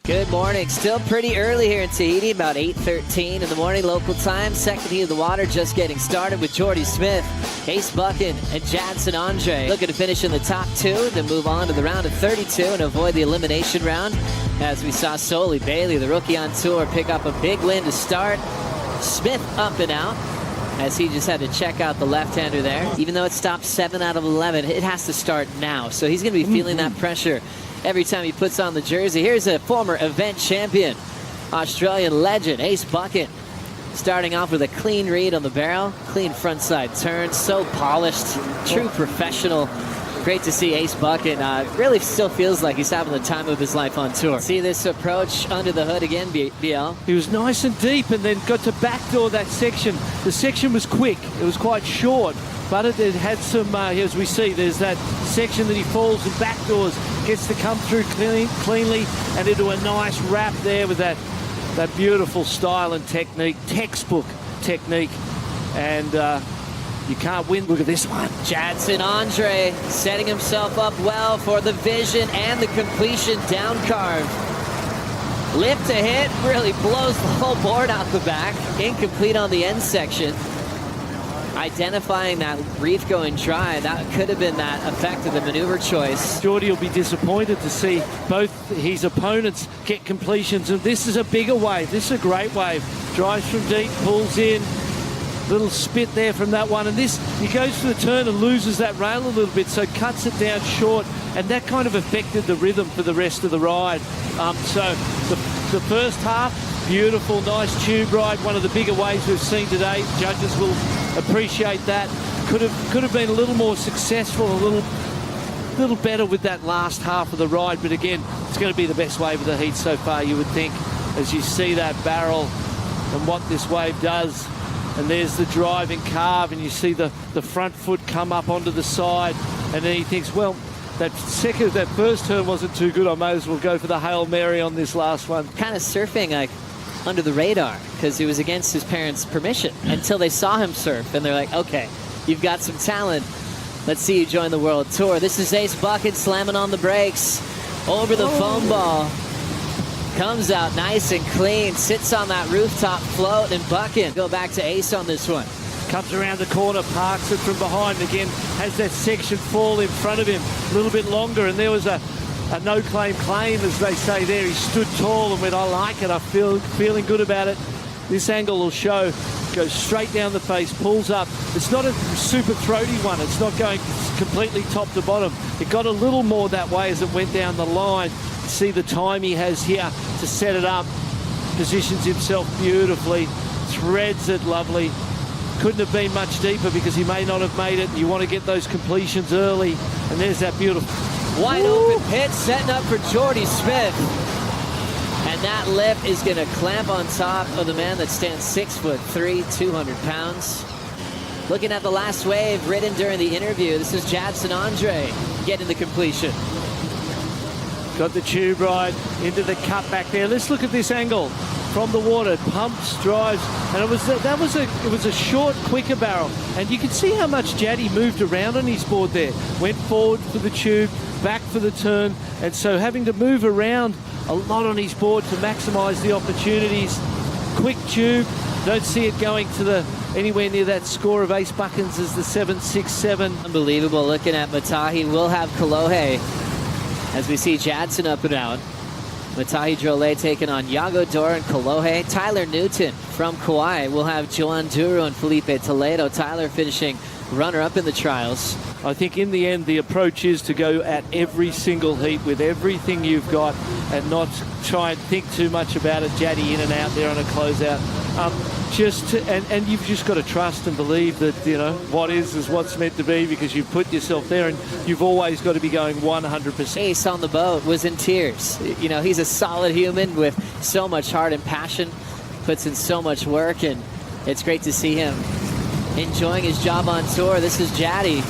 Good morning. Still pretty early here in Tahiti, about 8:13 in the morning local time. Second heat of the water just getting started with Jordy Smith, Ace Buchan, and Jadson Andre looking to finish in the top two, then move on to the round of 32 and avoid the elimination round. As we saw Soli Bailey, the rookie on tour, pick up a big win to start. Smith up and out, as he just had to check out the left-hander there. Even though it stopped 7 out of 11, it has to start now. So he's going to be feeling that pressure every time he puts on the jersey. Here's a former event champion, Australian legend, Ace Buchan, starting off with a clean read on the barrel, clean frontside turn, so polished, true professional. Great to see Ace Buchan. Really still feels like he's having the time of his life on tour. See this approach under the hood again, BL. He was nice and deep and then got to backdoor that section. The section was quick. It was quite short, but it had some, as we see, there's that section that he falls and backdoors, gets to come through cleanly and into a nice wrap there with that beautiful style and technique, textbook technique. And you can't win. Look at this one. Jadson Andre setting himself up well for the vision and the completion down carve. Lift to hit, really blows the whole board out the back. Incomplete on the end section. Identifying that reef going dry, that could have been that effect of the maneuver choice. Jordy will be disappointed to see both his opponents get completions, and this is a bigger wave. This is a great wave. Drives from deep, pulls in. Little spit there from that one, and this, he goes for the turn and loses that rail a little bit, so cuts it down short, and that kind of affected the rhythm for the rest of the ride. So the first half, beautiful, nice tube ride, one of the bigger waves we've seen today. Judges will appreciate that. Could have been a little more successful, a little better with that last half of the ride, but again, it's going to be the best wave of the heat so far, you would think, as you see that barrel and what this wave does. And there's the driving carve, and you see the front foot come up onto the side, and then he thinks, well, that first turn wasn't too good. I may as well go for the Hail Mary on this last one. Kind of surfing like under the radar, because he was against his parents' permission until they saw him surf, and they're like, okay, you've got some talent. Let's see you join the World Tour. This is Ace Buchan slamming on the brakes over the foam ball. Comes out nice and clean, sits on that rooftop float, and Buchan go back to Ace on this one. Comes around the corner, parks it from behind again, has that section fall in front of him a little bit longer, and there was a no-claim claim, as they say there. He stood tall and went, I like it, I'm feeling good about it. This angle will show, goes straight down the face, pulls up. It's not a super throaty one, it's not going completely top to bottom. It got a little more that way as it went down the line. See the time he has here to set it up. Positions himself beautifully, threads it lovely. Couldn't have been much deeper because he may not have made it. You want to get those completions early, and there's that beautiful wide open pit setting up for Jordy Smith, and that lip is going to clamp on top of the man that stands 6'3", 200 pounds. Looking at the last wave ridden during the interview, this is Jadson Andre getting the completion. Got the tube ride into the cut back there. Let's look at this angle from the water. Pumps, drives, and it was a short, quicker barrel. And you can see how much Jaddy moved around on his board there. Went forward for the tube, back for the turn, and so having to move around a lot on his board to maximise the opportunities. Quick tube. Don't see it going to anywhere near that score of Ace Buchan's as the 7.67. Unbelievable. Looking at Matahi, we'll have Kolohe as we see Jadson up and out. Matahi Drolet taking on Yago Dora and Kolohe. Tyler Newton from Kauai will have Joan Duru and Felipe Toledo. Tyler finishing runner-up in the trials. I think in the end the approach is to go at every single heat with everything you've got and not try and think too much about it. Jaddy in and out there on a closeout. And you've just got to trust and believe that, you know, what is what's meant to be, because you've put yourself there and you've always got to be going 100%. Ace on the boat was in tears. You know, he's a solid human with so much heart and passion, puts in so much work, and it's great to see him enjoying his job on tour. This is Jaddy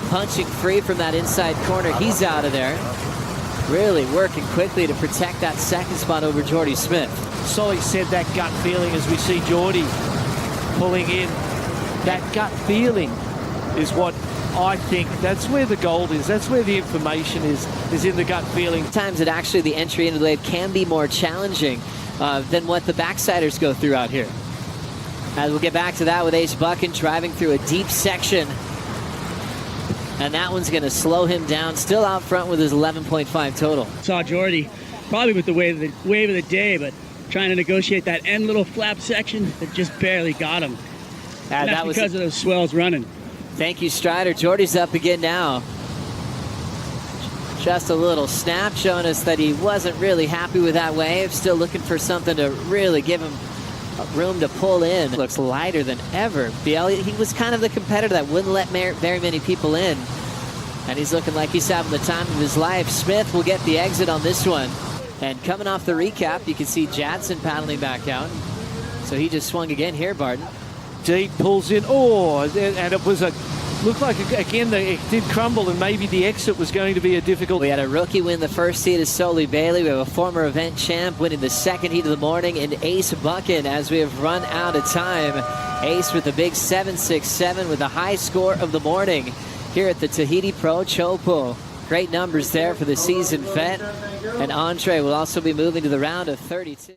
punching free from that inside corner. He's out of there. Really working quickly to protect that second spot over Jordy Smith. Solly said that gut feeling as we see Jordy pulling in. That gut feeling is what I think that's where the gold is. That's where the information is in the gut feeling. Times that actually the entry into the wave can be more challenging than what the backsiders go through out here. As we'll get back to that with Ace Buchan driving through a deep section. And that one's going to slow him down. Still out front with his 11.5 total. Saw Jordy probably with the wave of the day, but trying to negotiate that end little flap section that just barely got him. And that's because of those swells running. Thank you, Strider. Jordy's up again now. Just a little snap showing us that he wasn't really happy with that wave. Still looking for something to really give him room to pull in. Looks lighter than ever. Biel, he was kind of the competitor that wouldn't let very many people in. And he's looking like he's having the time of his life. Smith will get the exit on this one. And coming off the recap, you can see Jadson paddling back out. So he just swung again here, Barton. Deep pulls in. Oh, and it was looked like, again, it did crumble, and maybe the exit was going to be a difficult. We had a rookie win the first heat of Soli Bailey. We have a former event champ winning the second heat of the morning in Ace Buchan as we have run out of time. Ace with a big 7.67 with the high score of the morning here at the Tahiti Pro Teahupo'o. Great numbers there for the seasoned vet. And Andre will also be moving to the round of 32.